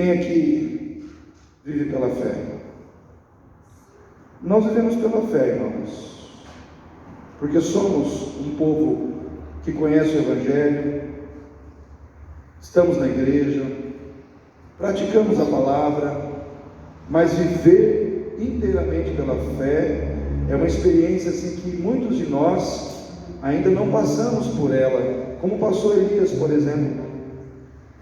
Quem aqui vive pela fé? Nós vivemos pela fé, irmãos, porque somos um povo que conhece o Evangelho, estamos na igreja, praticamos a palavra, mas viver inteiramente pela fé é uma experiência assim que muitos de nós ainda não passamos por ela, como passou Elias, por exemplo.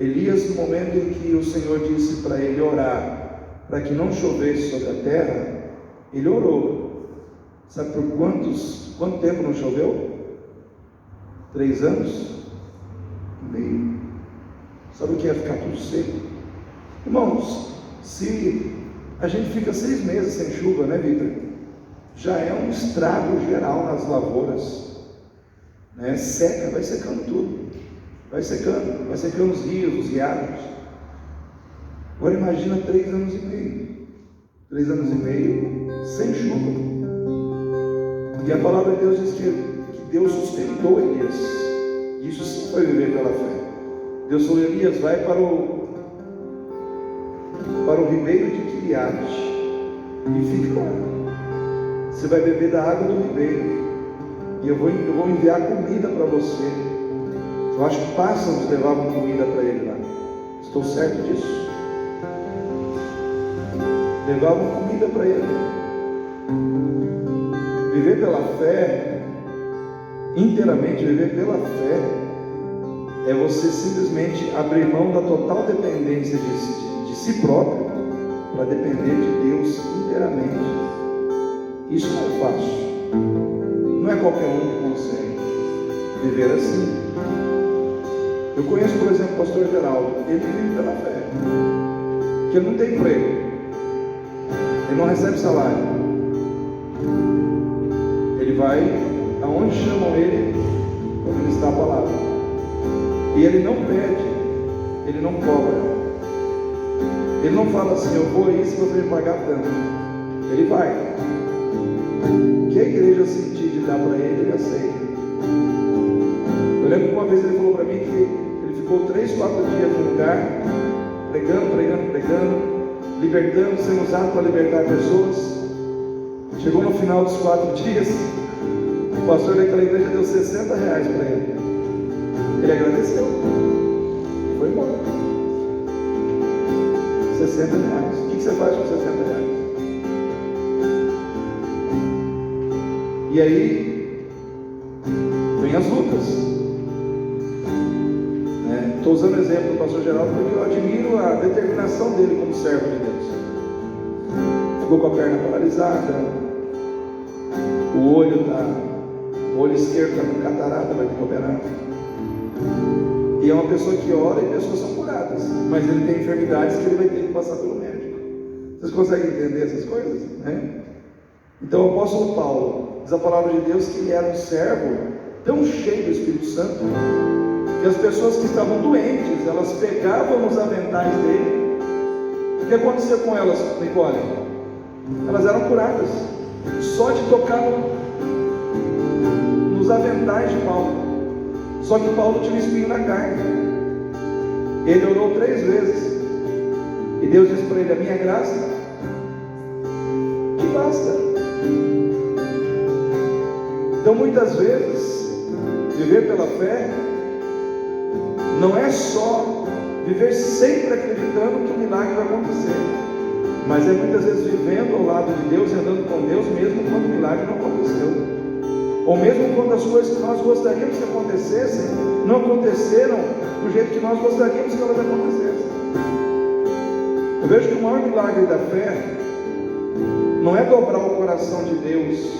Elias, no momento em que o Senhor disse para ele orar para que não chovesse sobre a terra, ele orou. Sabe por quanto tempo não choveu? 3 anos e meio. Sabe o que é ficar tudo seco? Irmãos, se a gente fica 6 meses sem chuva, né, Vitor? Já é um estrago geral nas lavouras, né? Seca, vai secando tudo, vai secando os rios, os riachos. Agora imagina 3 anos e meio, 3 anos e meio sem chuva. E a palavra de Deus diz que Deus sustentou Elias. Isso sim foi viver pela fé. Deus falou: Elias, vai para o ribeiro de Quiriate e fica lá. Você vai beber da água do ribeiro, e eu vou enviar comida para você. Eu acho que pássaros levavam comida para ele lá. Estou certo disso? Levavam comida para ele. Viver pela fé, inteiramente viver pela fé, é você simplesmente abrir mão da total dependência de si próprio para depender de Deus inteiramente. Isso não é fácil. Não é qualquer um que consegue viver assim. Eu conheço, por exemplo, o pastor Geraldo. Ele vive pela fé, porque ele não tem emprego, ele não recebe salário, ele vai aonde chamam ele para ministrar a palavra, e ele não pede, ele não cobra, ele não fala assim: eu vou aí se você me pagar tanto. Ele vai. O que a igreja sentir de dar para ele, ele aceita. Eu lembro que uma vez ele falou para mim que ele ficou 3, 4 dias no lugar, pregando, libertando, sendo usado para libertar pessoas. Chegou no final dos 4 dias, o pastor daquela igreja deu R$60 para ele. Ele agradeceu e foi embora. R$60. O que você faz com R$60? E aí vem as lutas. Estou usando o exemplo do pastor Geraldo porque eu admiro a determinação dele como servo de Deus. Ficou com a perna paralisada, o olho esquerdo está com catarata, vai ter que operar. E é uma pessoa que ora e pessoas são curadas, mas ele tem enfermidades que ele vai ter que passar pelo médico. Vocês conseguem entender essas coisas? Né? Então o apóstolo Paulo diz a palavra de Deus que ele era um servo tão cheio do Espírito Santo que as pessoas que estavam doentes, elas pegavam nos aventais dele. O que aconteceu com elas, Nicole? Elas eram curadas só de tocar nos aventais de Paulo. Só que Paulo tinha um espinho na carne. Ele orou 3 vezes e Deus disse para ele: a minha graça te basta. Então muitas vezes viver pela fé não é só viver sempre acreditando que o milagre vai acontecer, mas é muitas vezes vivendo ao lado de Deus e andando com Deus mesmo quando o milagre não aconteceu, ou mesmo quando as coisas que nós gostaríamos que acontecessem não aconteceram do jeito que nós gostaríamos que elas acontecessem. Eu vejo que o maior milagre da fé não é dobrar o coração de Deus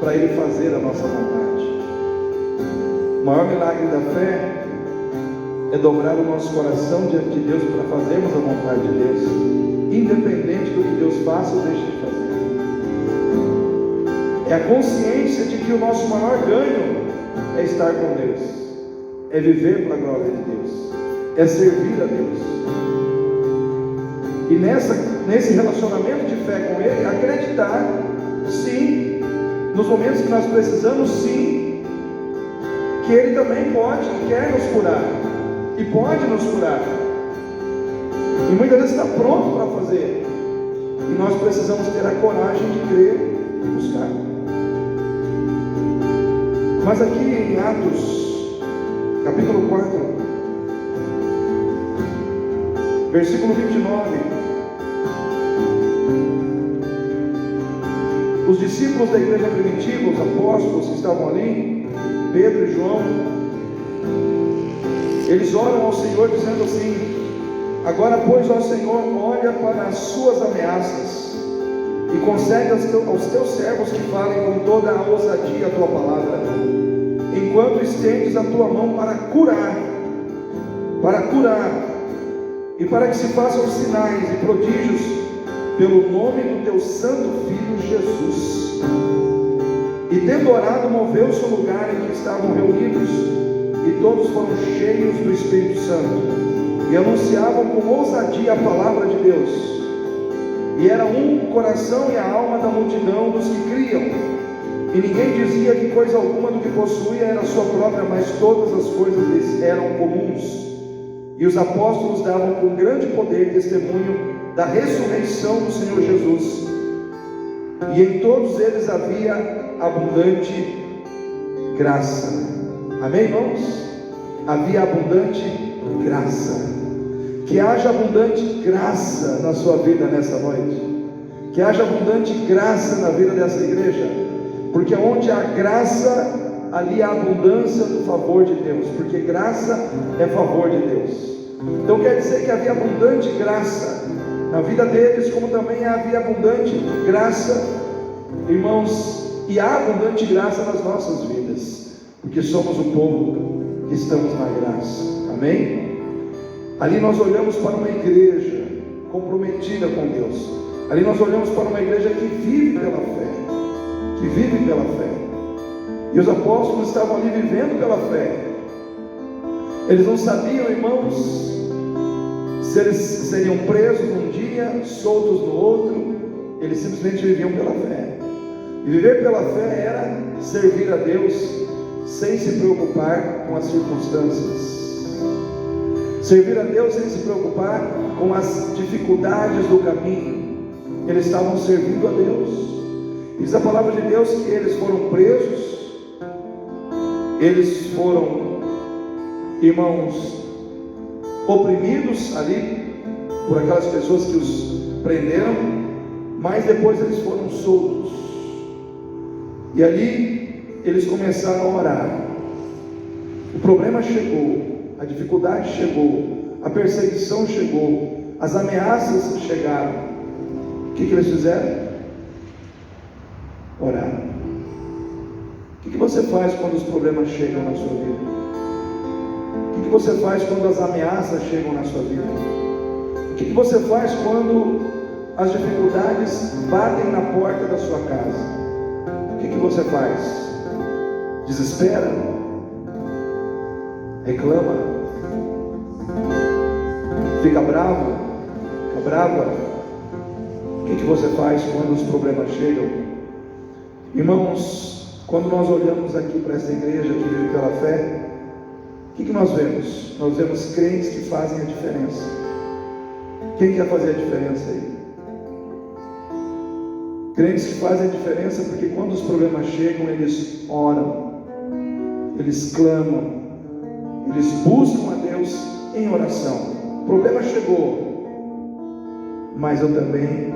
para Ele fazer a nossa vontade. O maior milagre da fé é dobrar o nosso coração diante de Deus para fazermos a vontade de Deus, independente do que Deus faça ou deixe de fazer. É a consciência de que o nosso maior ganho é estar com Deus, é viver para a glória de Deus, é servir a Deus. E nesse relacionamento de fé com Ele, acreditar, sim, nos momentos que nós precisamos, sim, que Ele também pode e quer nos curar, e pode nos curar. E muitas vezes está pronto para fazer. E nós precisamos ter a coragem de crer e buscar. Mas aqui em Atos, capítulo 4, versículo 29, os discípulos da igreja primitiva, os apóstolos que estavam ali, Pedro e João, eles oram ao Senhor dizendo assim: agora pois, ó Senhor, olha para as suas ameaças e concede aos teus servos que falem com toda a ousadia a tua palavra, enquanto estendes a tua mão para curar, e para que se façam sinais e prodígios pelo nome do teu santo Filho Jesus. E tendo orado, moveu-se o lugar em que estavam reunidos, e todos foram cheios do Espírito Santo, e anunciavam com ousadia a palavra de Deus. E era um o coração e a alma da multidão dos que criam, e ninguém dizia que coisa alguma do que possuía era sua própria, mas todas as coisas lhes eram comuns. E os apóstolos davam com grande poder testemunho da ressurreição do Senhor Jesus, e em todos eles havia abundante graça. Amém, irmãos? Havia abundante graça. Que haja abundante graça na sua vida nessa noite. Que haja abundante graça na vida dessa igreja, porque onde há graça, ali há abundância do favor de Deus, porque graça é favor de Deus. Então quer dizer que havia abundante graça na vida deles, como também havia abundante graça, irmãos, e há abundante graça nas nossas vidas, porque somos o povo que estamos na graça. Amém? Ali nós olhamos para uma igreja comprometida com Deus. Ali nós olhamos para uma igreja que vive pela fé, que vive pela fé. E os apóstolos estavam ali vivendo pela fé. Eles não sabiam, irmãos, se eles seriam presos num dia, soltos no outro. Eles simplesmente viviam pela fé. E viver pela fé era servir a Deus sem se preocupar com as circunstâncias. Servir a Deus sem se preocupar com as dificuldades do caminho. Eles estavam servindo a Deus. Diz a palavra de Deus que eles foram presos, eles foram, irmãos, oprimidos ali por aquelas pessoas que os prenderam, mas depois eles foram soltos. E ali eles começaram a orar. O problema chegou, a dificuldade chegou, a perseguição chegou, as ameaças chegaram. O que eles fizeram? Orar. O que você faz quando os problemas chegam na sua vida? O que você faz quando as ameaças chegam na sua vida? O que você faz quando as dificuldades batem na porta da sua casa? O que você faz? Desespera? Reclama? Fica bravo? Fica brava? O que você faz quando os problemas chegam? Irmãos, quando nós olhamos aqui para essa igreja que vive pela fé, o que nós vemos? Nós vemos crentes que fazem a diferença. Quem quer fazer a diferença aí? Crentes que fazem a diferença porque quando os problemas chegam, eles oram, eles clamam, eles buscam a Deus em oração. O problema chegou, mas eu também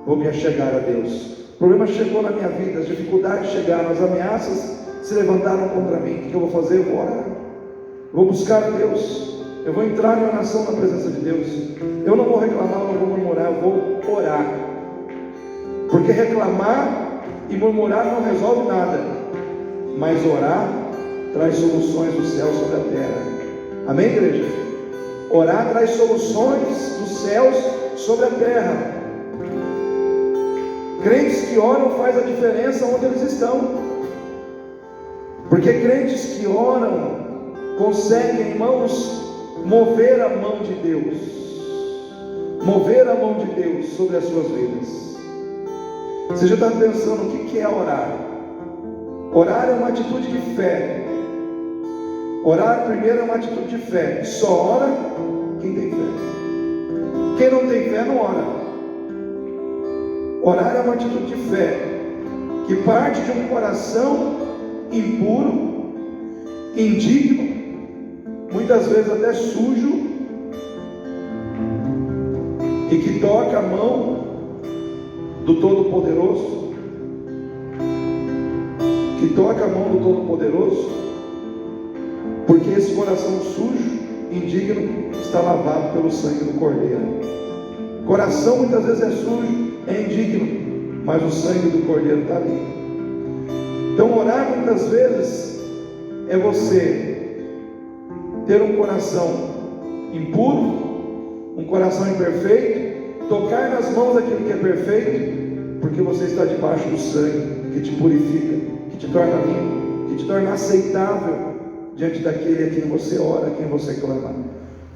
vou me achegar a Deus. O problema chegou na minha vida, as dificuldades chegaram, as ameaças se levantaram contra mim. O que eu vou fazer? Eu vou orar, eu vou buscar a Deus, eu vou entrar em oração na presença de Deus. Eu não vou reclamar, eu não vou murmurar, eu vou orar. Porque reclamar e murmurar não resolve nada, mas orar traz soluções do céu sobre a terra. Amém, igreja? Orar traz soluções dos céus sobre a terra. Crentes que oram faz a diferença onde eles estão, porque crentes que oram conseguem, irmãos, mover a mão de Deus, mover a mão de Deus sobre as suas vidas. Você já está pensando o que é orar? Orar é uma atitude de fé. Orar primeiro é uma atitude de fé. Só ora quem tem fé. Quem não tem fé não ora. Orar é uma atitude de fé que parte de um coração impuro, indigno, muitas vezes até sujo, e que toca a mão do Todo-Poderoso, porque esse coração sujo, indigno, está lavado pelo sangue do Cordeiro. O coração muitas vezes é sujo, é indigno, mas o sangue do Cordeiro está ali. Então orar muitas vezes é você ter um coração impuro, um coração imperfeito, tocar nas mãos daquilo que é perfeito, porque você está debaixo do sangue que te purifica, que te torna limpo, que te torna aceitável diante daquele a quem você ora, a quem você clama.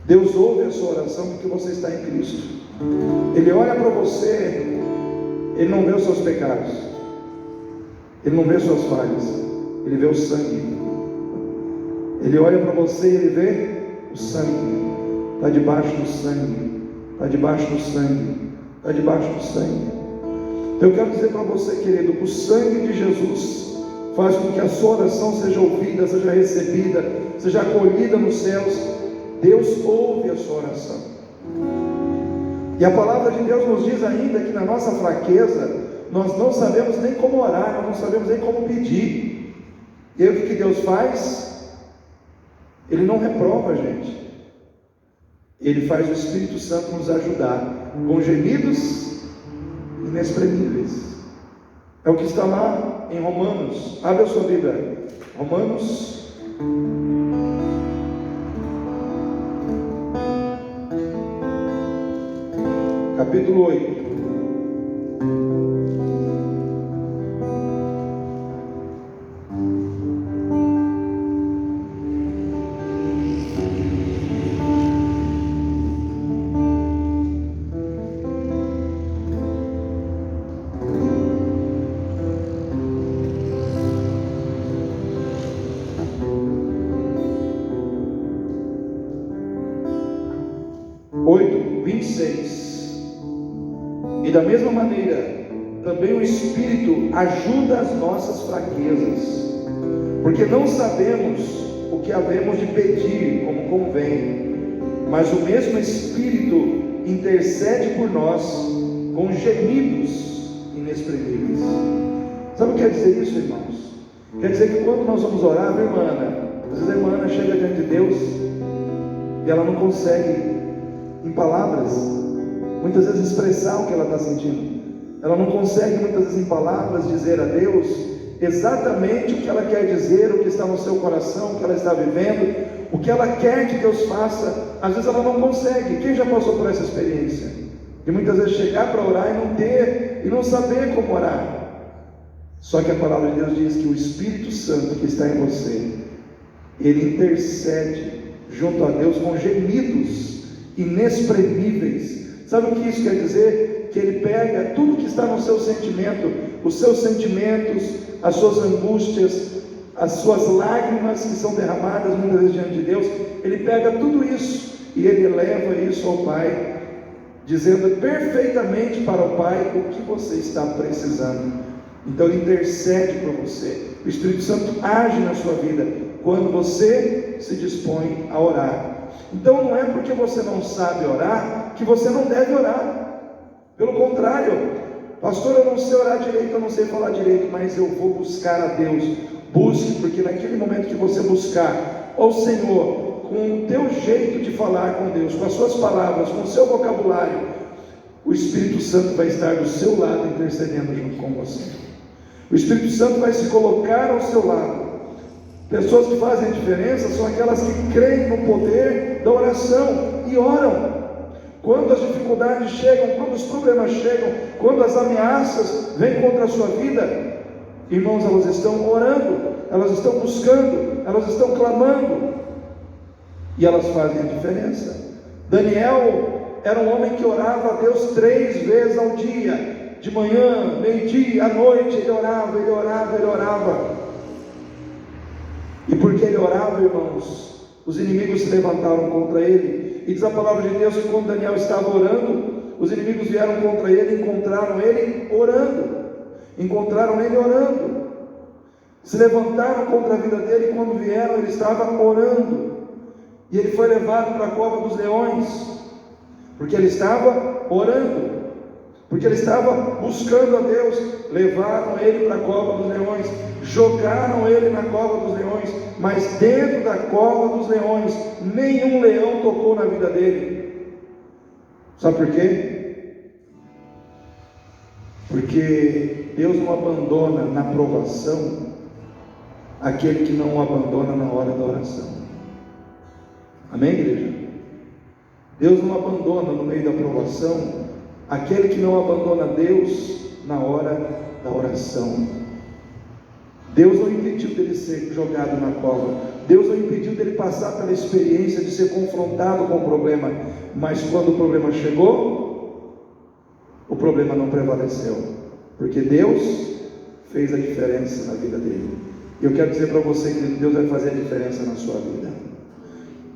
Deus ouve a sua oração porque você está em Cristo. Ele olha para você, Ele não vê os seus pecados, Ele não vê as suas falhas, Ele vê o sangue. Ele olha para você e Ele vê o sangue. Está debaixo do sangue, está debaixo do sangue, está debaixo do sangue. Eu quero dizer para você, querido, o sangue de Jesus faz com que a sua oração seja ouvida, seja recebida, seja acolhida nos céus. Deus ouve a sua oração. E a palavra de Deus nos diz ainda que na nossa fraqueza, nós não sabemos nem como orar, nós não sabemos nem como pedir. E aí o que Deus faz? Ele não reprova a gente. Ele faz o Espírito Santo nos ajudar com gemidos inexprimíveis. É o que está lá em Romanos. Abre a sua Bíblia. Romanos capítulo 8. E da mesma maneira, também o Espírito ajuda as nossas fraquezas, porque não sabemos o que havemos de pedir como convém, mas o mesmo Espírito intercede por nós com gemidos inexprimíveis. Sabe o que quer dizer isso, irmãos? Quer dizer que quando nós vamos orar, a irmã Ana, às vezes a irmã Ana chega diante de Deus e ela não consegue, em palavras, muitas vezes expressar o que ela está sentindo. Ela não consegue muitas vezes em palavras dizer a Deus exatamente o que ela quer dizer, o que está no seu coração, o que ela está vivendo, o que ela quer que Deus faça. Às vezes ela não consegue. Quem já passou por essa experiência? De muitas vezes chegar para orar e não ter, e não saber como orar. Só que a palavra de Deus diz que o Espírito Santo que está em você, ele intercede junto a Deus com gemidos inexprimíveis. Sabe o que isso quer dizer? Que ele pega tudo que está no seu sentimento, os seus sentimentos, as suas angústias, as suas lágrimas que são derramadas muitas vezes diante de Deus. Ele pega tudo isso e ele leva isso ao Pai, dizendo perfeitamente para o Pai o que você está precisando. Então ele intercede por você. O Espírito Santo age na sua vida quando você se dispõe a orar. Então não é porque você não sabe orar que você não deve orar. Pelo contrário, pastor, eu não sei orar direito, eu não sei falar direito, mas eu vou buscar a Deus. Busque, porque naquele momento que você buscar ao Senhor, com o teu jeito de falar com Deus, com as suas palavras, com o seu vocabulário, o Espírito Santo vai estar do seu lado intercedendo junto com você. O Espírito Santo vai se colocar ao seu lado. Pessoas que fazem a diferença são aquelas que creem no poder da oração e oram. Quando as dificuldades chegam, quando os problemas chegam, quando as ameaças vêm contra a sua vida, irmãos, elas estão orando, elas estão buscando, elas estão clamando, e elas fazem a diferença. Daniel era um homem que orava a Deus 3 vezes ao dia, de manhã, meio-dia, à noite. Ele orava, ele orava, ele orava. E porque ele orava, irmãos, os inimigos se levantaram contra ele, E diz a palavra de Deus que quando Daniel estava orando, os inimigos vieram contra ele e encontraram ele orando. Se levantaram contra a vida dele, e quando vieram, ele estava orando. E ele foi levado para a cova dos leões, porque ele estava orando, porque ele estava buscando a Deus. Levaram ele para a cova dos leões, jogaram ele na cova dos leões, mas dentro da cova dos leões, nenhum leão tocou na vida dele. Sabe por quê? Porque Deus não abandona na provação aquele que não o abandona na hora da oração. Amém, igreja? Deus não abandona no meio da provação aquele que não abandona Deus na hora da oração. Deus não impediu dele ser jogado na cova, Deus não impediu dele passar pela experiência de ser confrontado com o problema, mas quando o problema chegou, o problema não prevaleceu, porque Deus fez a diferença na vida dele. E eu quero dizer para você que Deus vai fazer a diferença na sua vida.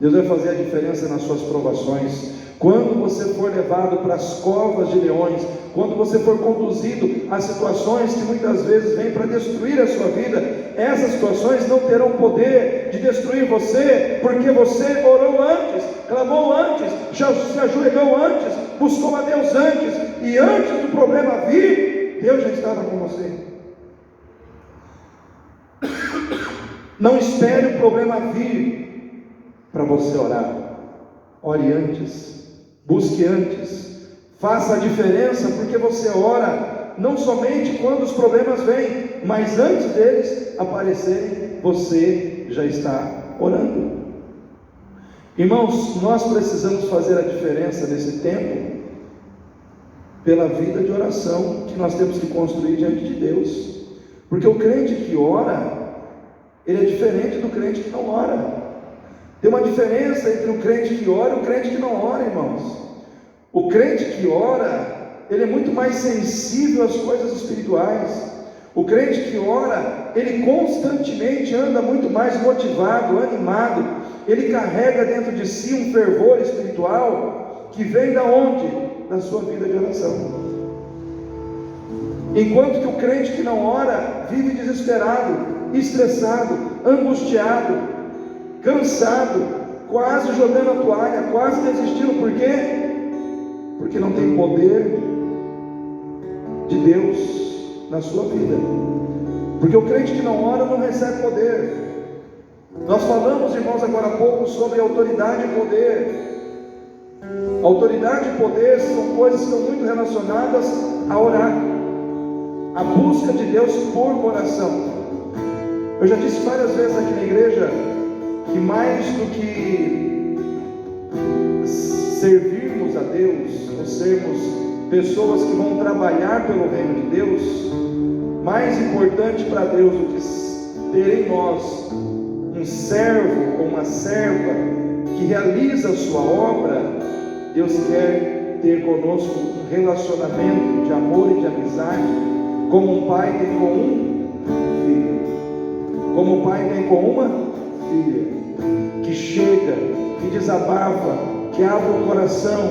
Deus vai fazer a diferença nas suas provações. Quando você for levado para as covas de leões, quando você for conduzido a situações que muitas vezes vêm para destruir a sua vida, essas situações não terão poder de destruir você, porque você orou antes, clamou antes, já se ajoelhou antes, buscou a Deus antes, e antes do problema vir, Deus já estava com você. Não espere o problema vir para você orar. Ore antes, busque antes, faça a diferença, porque você ora não somente quando os problemas vêm, mas antes deles aparecerem, você já está orando. Irmãos, nós precisamos fazer a diferença nesse tempo pela vida de oração que nós temos que construir diante de Deus, porque o crente que ora, ele é diferente do crente que não ora. Tem uma diferença entre o crente que ora e o crente que não ora, irmãos. O crente que ora, ele é muito mais sensível às coisas espirituais. O crente que ora, ele constantemente anda muito mais motivado, animado. Ele carrega dentro de si um fervor espiritual que vem da onde? Da sua vida de oração. Enquanto que o crente que não ora vive desesperado, estressado, angustiado, cansado, quase jogando a toalha, quase desistindo. Por quê? Porque não tem poder de Deus na sua vida. Porque o crente que não ora não recebe poder. Nós falamos, irmãos, agora há pouco sobre autoridade e poder. Autoridade e poder são coisas que estão muito relacionadas a orar, a busca de Deus por oração. Eu já disse várias vezes aqui na igreja que mais do que servirmos a Deus, ou sermos pessoas que vão trabalhar pelo reino de Deus, mais importante para Deus do que ter em nós um servo ou uma serva que realiza a sua obra, Deus quer ter conosco um relacionamento de amor e de amizade, como um pai tem com um filho, como um pai tem com uma filha, que chega, que desabafa, que abre o coração.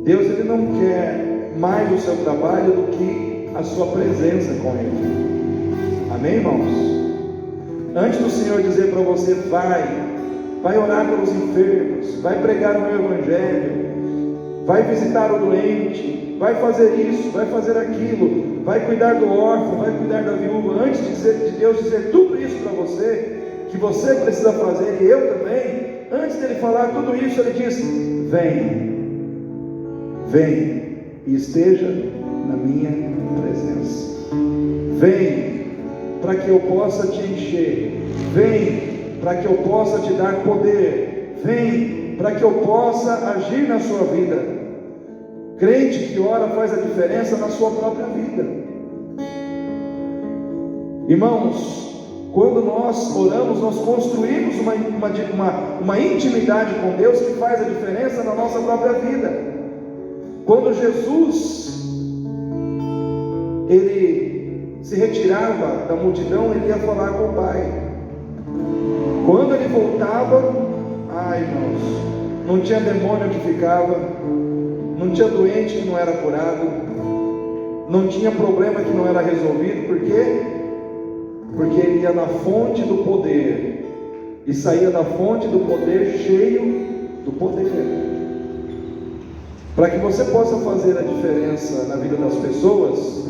Deus, ele não quer mais o seu trabalho do que a sua presença com ele. Amém, irmãos? Antes do Senhor dizer para você, vai orar pelos enfermos, vai pregar o meu evangelho, vai visitar o doente, vai fazer isso, vai fazer aquilo, vai cuidar do órfão, vai cuidar da viúva, antes de Deus dizer tudo isso para você, que você precisa fazer, e eu também, antes dele falar tudo isso, ele diz, vem e esteja na minha presença, vem para que eu possa te encher, vem para que eu possa te dar poder, vem para que eu possa agir na sua vida. Crente que ora faz a diferença na sua própria vida. Irmãos, quando nós oramos, nós construímos uma intimidade com Deus que faz a diferença na nossa própria vida. Quando Jesus ele se retirava da multidão, ele ia falar com o Pai. Quando ele voltava, irmãos, não tinha demônio que ficava, não tinha doente que não era curado, não tinha problema que não era resolvido. Por quê? Porque ele ia na fonte do poder e saía da fonte do poder cheio do poder. Para que você possa fazer a diferença na vida das pessoas,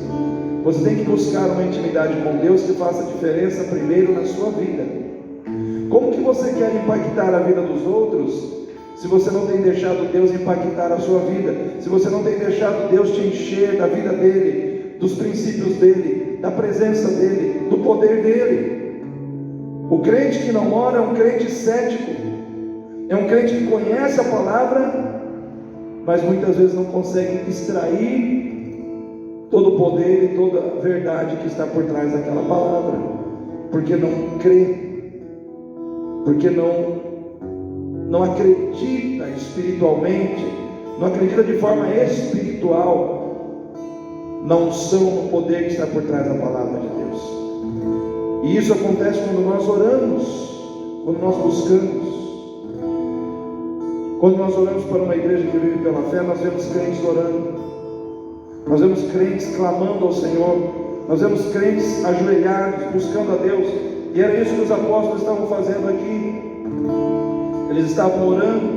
você tem que buscar uma intimidade com Deus que faça a diferença primeiro na sua vida. Como que você quer impactar a vida dos outros se você não tem deixado Deus impactar a sua vida? Se você não tem deixado Deus te encher da vida dele, dos princípios dele, da presença dele, do poder dele? O crente que não ora é um crente cético, é um crente que conhece a palavra, mas muitas vezes não consegue extrair todo o poder e toda a verdade que está por trás daquela palavra, porque não crê, porque não acredita espiritualmente, não acredita de forma espiritual na unção, no poder que está por trás da palavra de Deus. E isso acontece quando nós oramos, quando nós buscamos. Quando nós olhamos para uma igreja que vive pela fé, nós vemos crentes orando, nós vemos crentes clamando ao Senhor, nós vemos crentes ajoelhados, buscando a Deus. E era isso que os apóstolos estavam fazendo aqui. Eles estavam orando,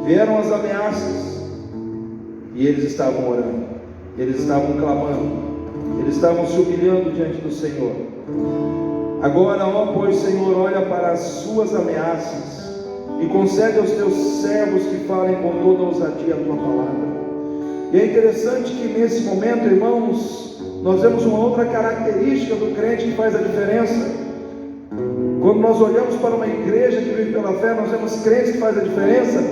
vieram as ameaças, e eles estavam orando, eles estavam clamando, eles estavam se humilhando diante do Senhor. Agora, ó, pois, Senhor, olha para as suas ameaças e concede aos teus servos que falem com toda ousadia a tua palavra. E é interessante que nesse momento, irmãos, nós vemos uma outra característica do crente que faz a diferença. Quando nós olhamos para uma igreja que vive pela fé, nós vemos crentes que fazem a diferença,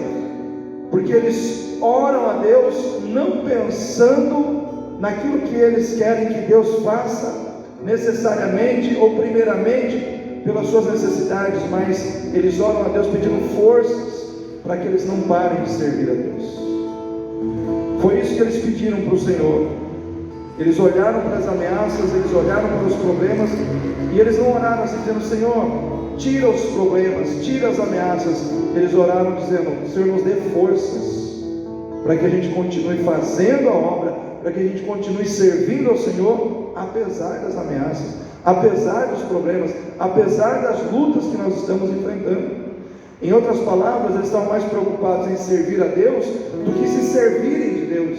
porque eles oram a Deus não pensando naquilo que eles querem que Deus faça necessariamente ou primeiramente pelas suas necessidades, mas eles oram a Deus pedindo forças para que eles não parem de servir a Deus. Foi isso que eles pediram para o Senhor. Eles olharam para as ameaças, eles olharam para os problemas, e eles não oraram assim dizendo: Senhor, tira os problemas, tira as ameaças. Eles oraram dizendo: Senhor, nos dê forças para que a gente continue fazendo a obra, para que a gente continue servindo ao Senhor, apesar das ameaças, apesar dos problemas, apesar das lutas que nós estamos enfrentando. Em outras palavras, eles estavam mais preocupados em servir a Deus do que se servirem de Deus.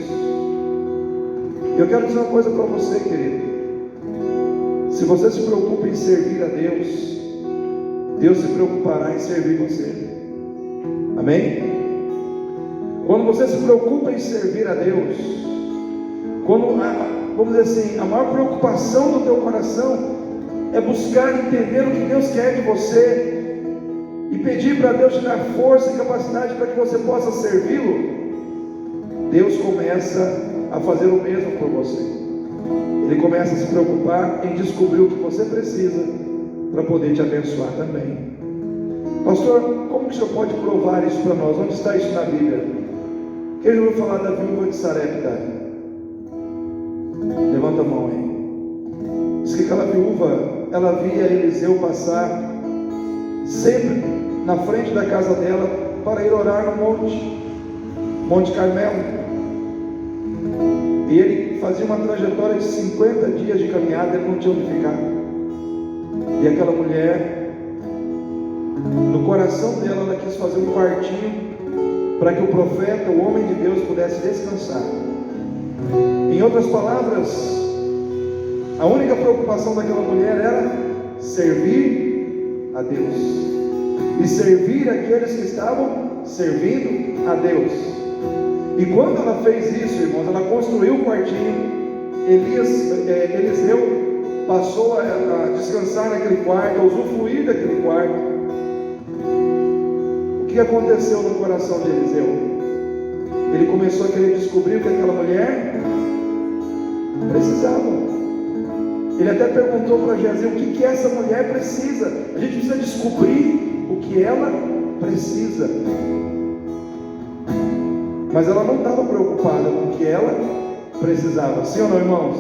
Eu quero dizer uma coisa para você, querido. Se você se preocupa em servir a Deus, Deus se preocupará em servir você. Amém? Quando você se preocupa em servir a Deus, quando, vamos dizer assim, a maior preocupação do teu coração é buscar entender o que Deus quer de você e pedir para Deus te dar força e capacidade para que você possa servi-lo, Deus começa a fazer o mesmo por você. Ele começa a se preocupar em descobrir o que você precisa para poder te abençoar também. Pastor, como que o senhor pode provar isso para nós? Onde está isso na Bíblia? Quem já ouviu falar da viúva de Sarepta? Levanta a mão aí. Diz que aquela viúva, ela via Eliseu passar sempre na frente da casa dela para ir orar no Monte Carmelo. E ele fazia uma trajetória de 50 dias de caminhada, ele não tinha onde ficar. E aquela mulher, no coração dela, ela quis fazer um quartinho para que o profeta, o homem de Deus, pudesse descansar. Em outras palavras, a única preocupação daquela mulher era servir a Deus e servir aqueles que estavam servindo a Deus. E quando ela fez isso, irmãos, ela construiu um quartinho. Eliseu passou a descansar naquele quarto, a usufruir daquele quarto. O que aconteceu no coração de Eliseu? Ele começou a querer descobrir o que aquela mulher precisava. Ele até perguntou para Geazi: o que essa mulher precisa? A gente precisa descobrir o que ela precisa. Mas ela não estava preocupada com o que ela precisava. Sim ou não, irmãos?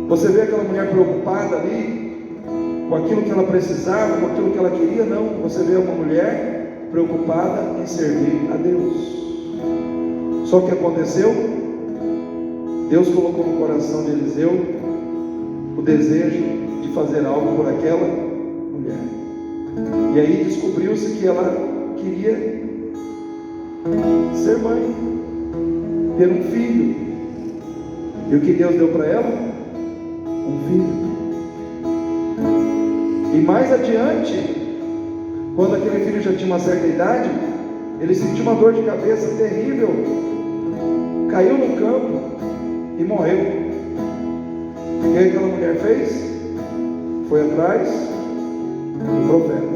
Você vê aquela mulher preocupada ali com aquilo que ela precisava, com aquilo que ela queria? Não. Você vê uma mulher preocupada em servir a Deus. Só que aconteceu? Deus colocou no coração de Eliseu o desejo de fazer algo por aquela mulher. E aí descobriu-se que ela queria ser mãe, ter um filho. E o que Deus deu para ela? Um filho. E mais adiante, quando aquele filho já tinha uma certa idade, ele sentiu uma dor de cabeça terrível, caiu no campo e morreu. O que aquela mulher fez? Foi atrás do profeta.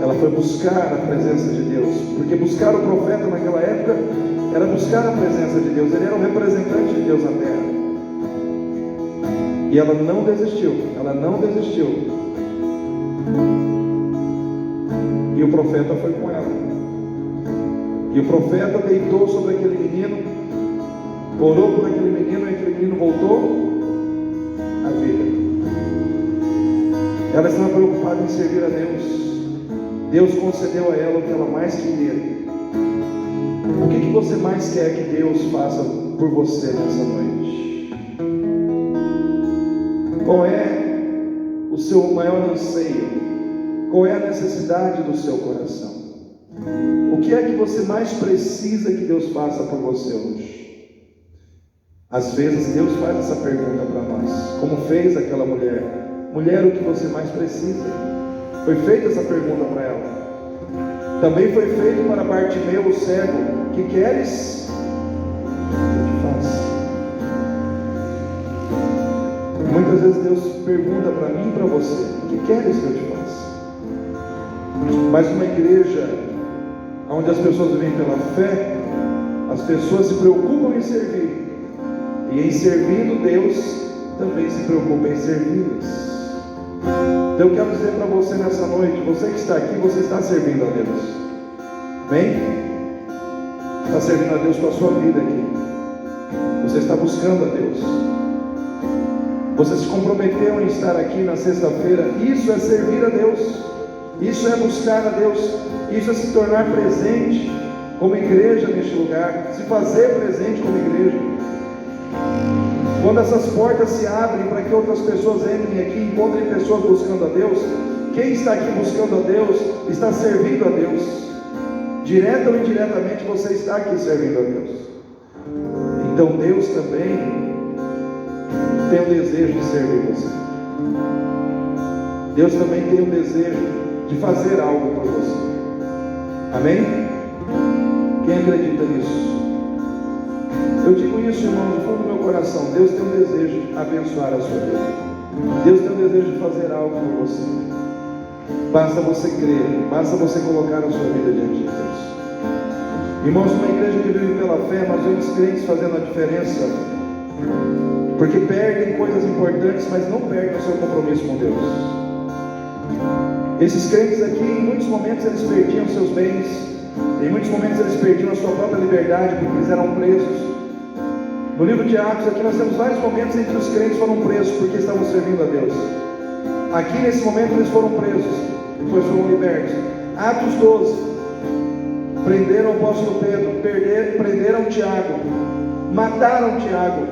Ela foi buscar a presença de Deus, porque buscar o profeta naquela época era buscar a presença de Deus. Ele era um representante de Deus na terra. E ela não desistiu, E o profeta foi com ela. E o profeta deitou sobre aquele menino, orou por aquele menino, e aquele menino voltou à vida. Ela estava preocupada em servir a Deus. Deus concedeu a ela o que ela mais queria. O que você mais quer que Deus faça por você nessa noite? Qual é o seu maior anseio? Qual é a necessidade do seu coração? O que é que você mais precisa que Deus faça por você hoje? Às vezes Deus faz essa pergunta para nós, como fez aquela mulher. Mulher, o que você mais precisa? Foi feita essa pergunta para ela. Também foi feito para Bartimeu, o cego: que queres que eu te faça? Muitas vezes Deus pergunta para mim e para você: o que queres que eu te faça? Mas uma igreja onde as pessoas vivem pela fé, as pessoas se preocupam em servir, e em servindo Deus também se preocupa em servi-los. Então eu quero dizer para você nessa noite: você que está aqui, você está servindo a Deus. Bem? Está servindo a Deus com a sua vida aqui. Você está buscando a Deus. Você se comprometeu em estar aqui na sexta-feira. Isso é servir a Deus. Isso é buscar a Deus. Isso é se tornar presente como igreja neste lugar. Se fazer presente como igreja. Quando essas portas se abrem para que outras pessoas entrem aqui, encontrem pessoas buscando a Deus, quem está aqui buscando a Deus, está servindo a Deus. Direta ou indiretamente você está aqui servindo a Deus. Então Deus também tem o desejo de servir você. Deus também tem o desejo de fazer algo por você. Amém? Quem acredita nisso? Eu digo isso, irmão, do fundo do meu coração. Deus tem um desejo de abençoar a sua vida. Deus tem um desejo de fazer algo por você. Basta você crer, basta você colocar a sua vida diante de Deus. Irmãos, uma igreja que vive pela fé, nós vemos crentes fazendo a diferença, porque perdem coisas importantes, mas não perdem o seu compromisso com Deus. Esses crentes aqui, em muitos momentos eles perdiam seus bens, em muitos momentos eles perdiam a sua própria liberdade, porque eles eram presos. No livro de Atos, aqui nós temos vários momentos em que os crentes foram presos, porque estavam servindo a Deus. Aqui nesse momento eles foram presos, depois foram libertos. Atos 12, prenderam o apóstolo Pedro, prenderam Tiago, mataram Tiago,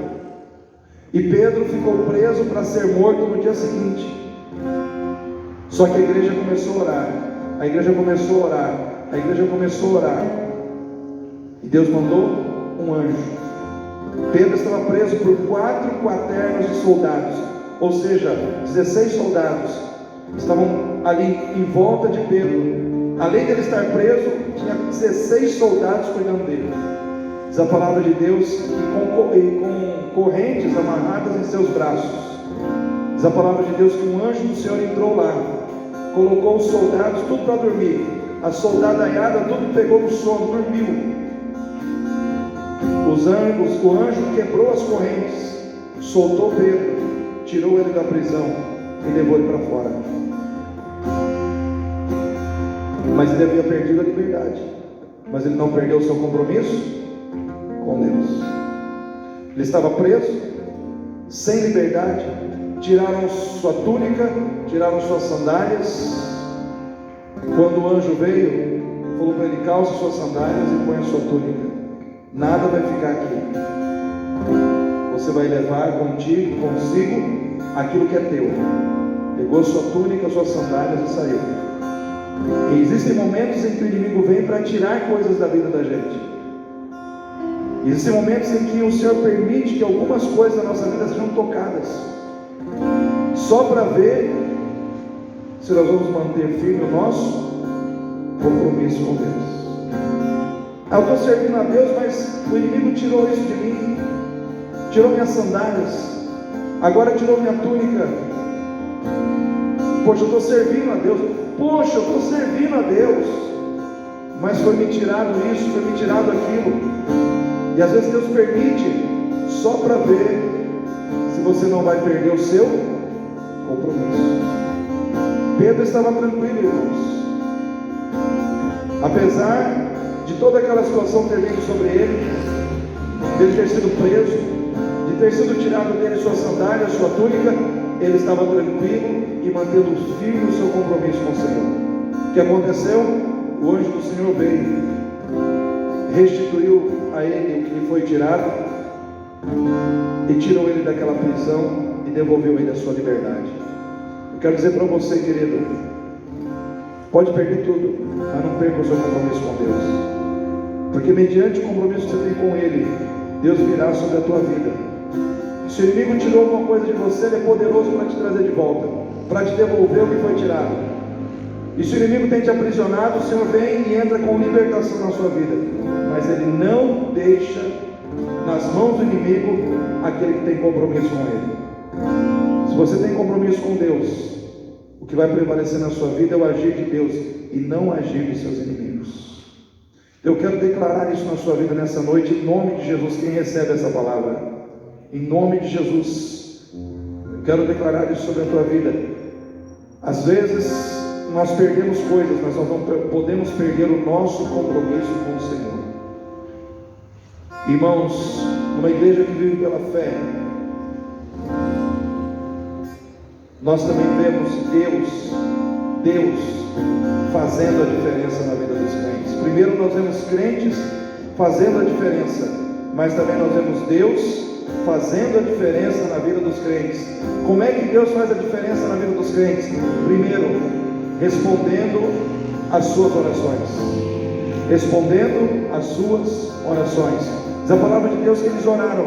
e Pedro ficou preso para ser morto no dia seguinte. Só que a igreja começou a orar, a igreja começou a orar, a igreja começou a orar, e Deus mandou um anjo. Pedro estava preso por 4 quaternos de soldados, ou seja, 16 soldados estavam ali em volta de Pedro. Além dele estar preso, tinha 16 soldados cuidando dele. Diz a palavra de Deus que com correntes amarradas em seus braços. Diz a palavra de Deus que um anjo do Senhor entrou lá, colocou os soldados tudo para dormir. A soldadaiada tudo pegou no sono, dormiu. O anjo quebrou as correntes, soltou Pedro, tirou ele da prisão e levou ele para fora. Mas ele havia perdido a liberdade, mas ele não perdeu o seu compromisso com Deus. Ele estava preso, sem liberdade. Tiraram sua túnica, tiraram suas sandálias, Quando o anjo veio, falou para ele: calça suas sandálias e põe a sua túnica. Nada vai ficar aqui. Você vai levar consigo aquilo que é teu. Pegou sua túnica, suas sandálias e saiu. E existem momentos em que o inimigo vem para tirar coisas da vida da gente. Existem momentos em que o Senhor permite que algumas coisas da nossa vida sejam tocadas, só para ver se nós vamos manter firme o nosso compromisso com Deus. Eu estou servindo a Deus, mas o inimigo tirou isso de mim, tirou minhas sandálias, agora tirou minha túnica. Poxa, eu estou servindo a Deus. Poxa, eu estou servindo a Deus, mas foi me tirado isso, foi me tirado aquilo. E às vezes Deus permite só para ver se você não vai perder o seu compromisso. Pedro estava tranquilo, irmãos. Apesar de toda aquela situação ter vindo sobre ele, dele ter sido preso, de ter sido tirado dele sua sandália, sua túnica, ele estava tranquilo e mantendo firme o seu compromisso com o Senhor. O que aconteceu? O anjo do Senhor veio, restituiu a ele o que lhe foi tirado e tirou ele daquela prisão e devolveu ele a sua liberdade. Eu quero dizer para você, querido, pode perder tudo, mas não perca o seu compromisso com Deus, porque mediante o compromisso que você tem com Ele, Deus virá sobre a tua vida. Se o inimigo tirou alguma coisa de você, ele é poderoso para te trazer de volta, para te devolver o que foi tirado. E se o inimigo tem te aprisionado, o Senhor vem e entra com libertação na sua vida, mas Ele não deixa nas mãos do inimigo aquele que tem compromisso com Ele. Se você tem compromisso com Deus, o que vai prevalecer na sua vida é o agir de Deus e não o agir dos seus inimigos. Eu quero declarar isso na sua vida nessa noite, em nome de Jesus. Quem recebe essa palavra, em nome de Jesus, eu quero declarar isso sobre a tua vida. Às vezes nós perdemos coisas, mas nós não podemos perder o nosso compromisso com o Senhor. Irmãos, numa igreja que vive pela fé, nós também vemos Deus fazendo a diferença na vida dos crentes. Primeiro nós vemos crentes fazendo a diferença, mas também nós vemos Deus fazendo a diferença na vida dos crentes. Como é que Deus faz a diferença na vida dos crentes? Primeiro, respondendo às suas orações. Respondendo às suas orações. Diz a palavra de Deus que eles oraram.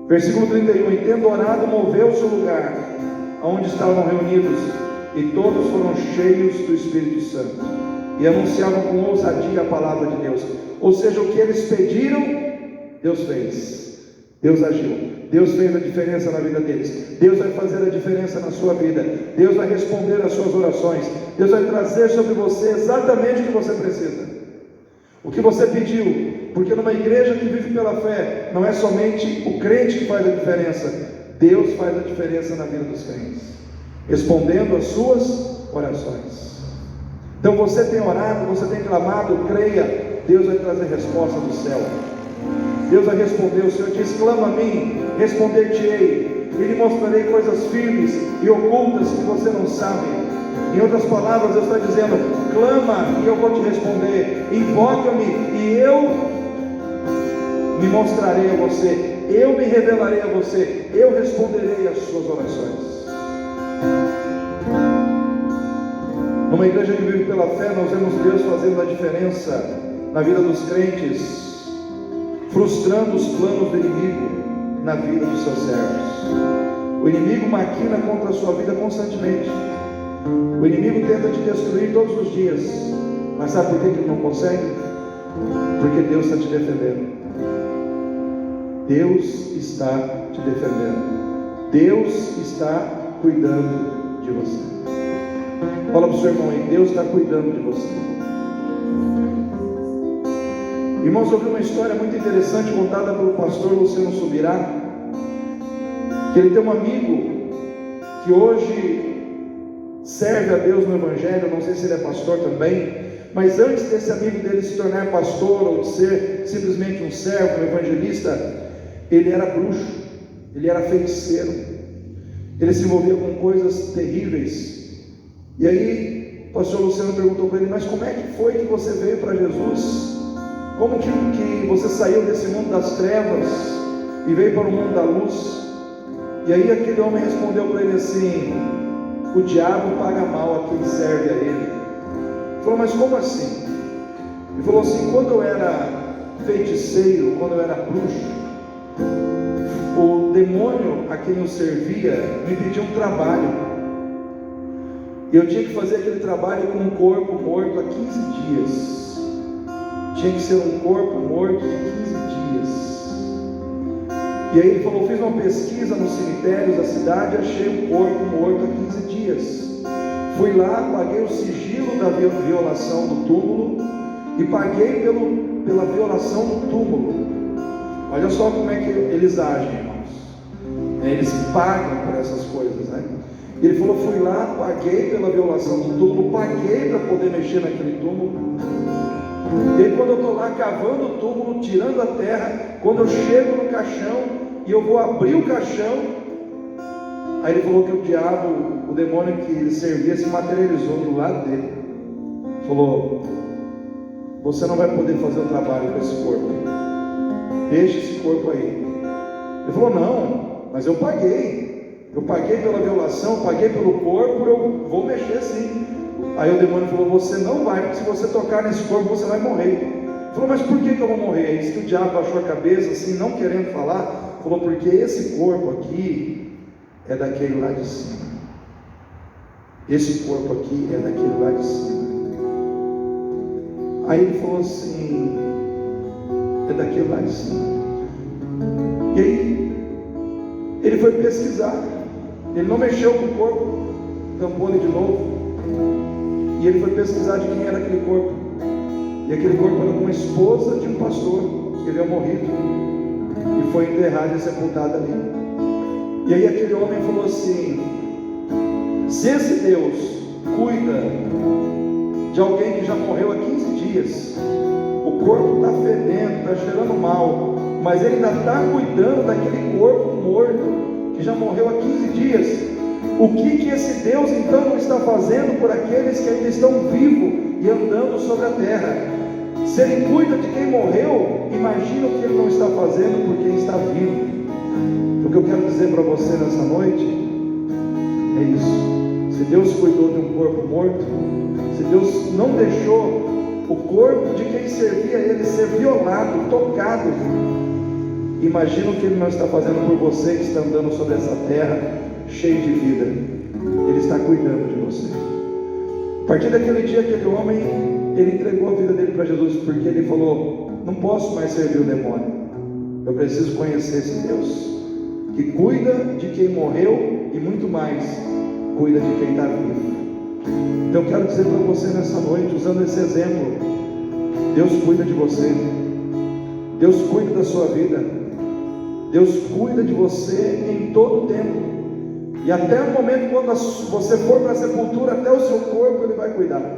Versículo 31, e tendo orado, moveu-se o lugar onde estavam reunidos, e todos foram cheios do Espírito Santo, e anunciavam com ousadia a palavra de Deus. Ou seja, o que eles pediram, Deus fez, Deus agiu, Deus fez a diferença na vida deles. Deus vai fazer a diferença na sua vida, Deus vai responder às suas orações, Deus vai trazer sobre você exatamente o que você precisa, o que você pediu. Porque numa igreja que vive pela fé, não é somente o crente que faz a diferença, Deus faz a diferença na vida dos crentes, respondendo às suas orações. Então você tem orado, você tem clamado, creia, Deus vai trazer resposta do céu. Deus vai responder. O Senhor diz: clama a mim, responder-te-ei, e lhe mostrarei coisas firmes e ocultas que você não sabe. Em outras palavras, Deus está dizendo: clama e eu vou te responder, invoca-me e eu me mostrarei a você, eu me revelarei a você, eu responderei às suas orações. Numa igreja que vive pela fé, nós vemos Deus fazendo a diferença na vida dos crentes, frustrando os planos do inimigo na vida dos seus servos. O inimigo maquina contra a sua vida constantemente. O inimigo tenta te destruir todos os dias, mas sabe por que ele não consegue? Porque Deus está te defendendo. Deus está te defendendo. Deus está cuidando de você. Fala para o seu irmão aí: Deus está cuidando de você. Irmãos, eu ouvi uma história muito interessante contada pelo pastor Luciano Subirá, que ele tem um amigo que hoje serve a Deus no Evangelho. Não sei se ele é pastor também, mas antes desse amigo dele se tornar pastor, ou de ser simplesmente um servo, um evangelista, ele era bruxo, ele era feiticeiro, ele se envolvia com coisas terríveis. E aí o pastor Luciano perguntou para ele: mas como é que foi que você veio para Jesus? Como que você saiu desse mundo das trevas e veio para o mundo da luz? E aí aquele homem respondeu para ele assim: o diabo paga mal a quem serve a ele. Ele falou: mas como assim? Ele falou assim: quando eu era feiticeiro, quando eu era bruxo, o demônio a quem eu servia me pedia um trabalho, e eu tinha que fazer aquele trabalho com um corpo morto há 15 dias. Tinha que ser um corpo morto de 15 dias. E aí ele falou: fiz uma pesquisa nos cemitérios da cidade, achei um corpo morto há 15 dias. Fui lá, paguei o sigilo da violação do túmulo e paguei pela violação do túmulo. Olha só como é que eles agem, irmãos. Eles pagam por essas coisas, né? Ele falou: fui lá, paguei pela violação do túmulo, paguei para poder mexer naquele túmulo. E aí quando eu estou lá cavando o túmulo, tirando a terra, quando eu chego no caixão e eu vou abrir o caixão, aí ele falou que o diabo, o demônio que ele servia, se materializou do lado dele. Falou: você não vai poder fazer o trabalho com esse corpo, deixa esse corpo aí. Ele falou: não, mas eu paguei pela violação, paguei pelo corpo, eu vou mexer sim. Aí o demônio falou: você não vai, porque se você tocar nesse corpo você vai morrer. Ele falou: mas por que eu vou morrer? É isso que o diabo baixou a cabeça, assim, não querendo falar. Falou: porque esse corpo aqui é daquele lá de cima. Esse corpo aqui é daquele lá de cima. Aí ele falou assim: é daquele lá de cima. E aí ele foi pesquisar. Ele não mexeu com o corpo, tampou ele de novo. E ele foi pesquisar de quem era aquele corpo. E aquele corpo era de uma esposa de um pastor que havia morrido e foi enterrado e sepultado ali. E aí aquele homem falou assim: se esse Deus cuida de alguém que já morreu há 15 dias, o corpo está fedendo, está cheirando mal, mas ele ainda está cuidando daquele corpo morto que já morreu há 15 dias, o que esse Deus então não está fazendo por aqueles que ainda estão vivos e andando sobre a terra? Se ele cuida de quem morreu, imagina o que ele não está fazendo por quem está vivo. O que eu quero dizer para você nessa noite é isso: se Deus cuidou de um corpo morto, se Deus não deixou o corpo de quem servia a ele ser violado, tocado, imagina o que ele não está fazendo por você que está andando sobre essa terra cheio de vida. Ele está cuidando de você. A partir daquele dia, aquele homem, ele entregou a vida dele para Jesus, porque ele falou: não posso mais servir o demônio, eu preciso conhecer esse Deus que cuida de quem morreu e muito mais, cuida de quem está vivo. Então eu quero dizer para você nessa noite, usando esse exemplo: Deus cuida de você, Deus cuida da sua vida, Deus cuida de você em todo o tempo. E até o momento quando você for para a sepultura, até o seu corpo Ele vai cuidar,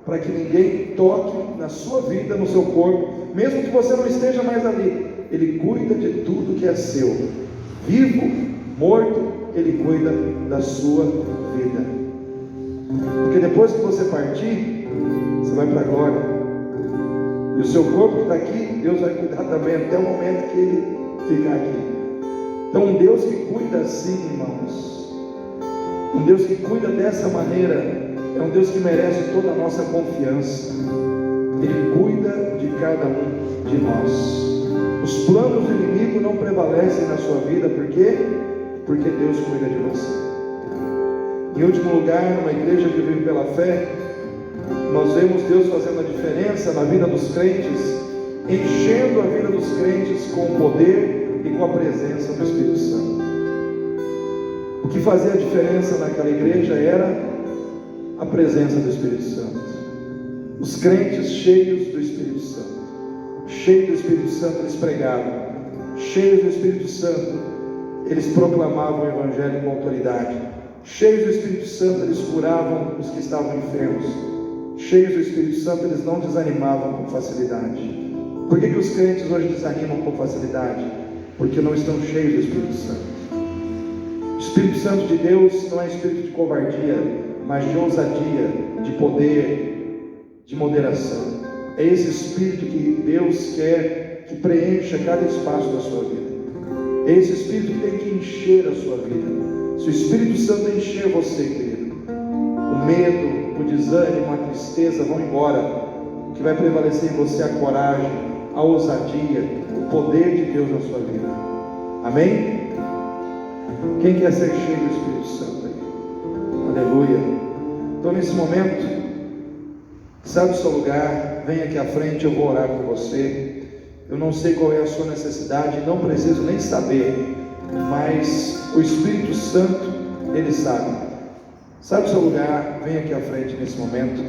para que ninguém toque na sua vida, no seu corpo, mesmo que você não esteja mais ali. Ele cuida de tudo que é seu, vivo, morto, Ele cuida da sua vida. Porque depois que você partir, você vai para a glória, e o seu corpo que está aqui, Deus vai cuidar também até o momento que Ele ficar aqui. Então um Deus que cuida assim, irmãos, um Deus que cuida dessa maneira, é um Deus que merece toda a nossa confiança. Ele cuida de cada um de nós. Os planos do inimigo não prevalecem na sua vida, por quê? Porque Deus cuida de você. Em último lugar, numa igreja que vive pela fé, nós vemos Deus fazendo a diferença na vida dos crentes, enchendo a vida dos crentes com o poder e com a presença do Espírito Santo. O que fazia a diferença naquela igreja era a presença do Espírito Santo. Os crentes cheios do Espírito Santo, cheios do Espírito Santo, eles pregavam. Cheios do Espírito Santo, eles proclamavam o Evangelho com autoridade. Cheios do Espírito Santo, eles curavam os que estavam enfermos. Cheios do Espírito Santo, eles não desanimavam com facilidade. Por que os crentes hoje desanimam com facilidade? Porque não estão cheios do Espírito Santo. O Espírito Santo de Deus não é espírito de covardia, mas de ousadia, de poder, de moderação. É esse Espírito que Deus quer que preencha cada espaço da sua vida. É esse Espírito que tem que encher a sua vida. Se o Espírito Santo encher você, querido, o medo, o desânimo, a tristeza vão embora. O que vai prevalecer em você é a coragem, a ousadia, o poder de Deus na sua vida. Amém? Quem quer ser cheio do Espírito Santo aí? Aleluia. Então nesse momento, sabe o seu lugar, vem aqui à frente, eu vou orar por você. Eu não sei qual é a sua necessidade, não preciso nem saber, mas o Espírito Santo, Ele sabe. Sabe o seu lugar, vem aqui à frente nesse momento.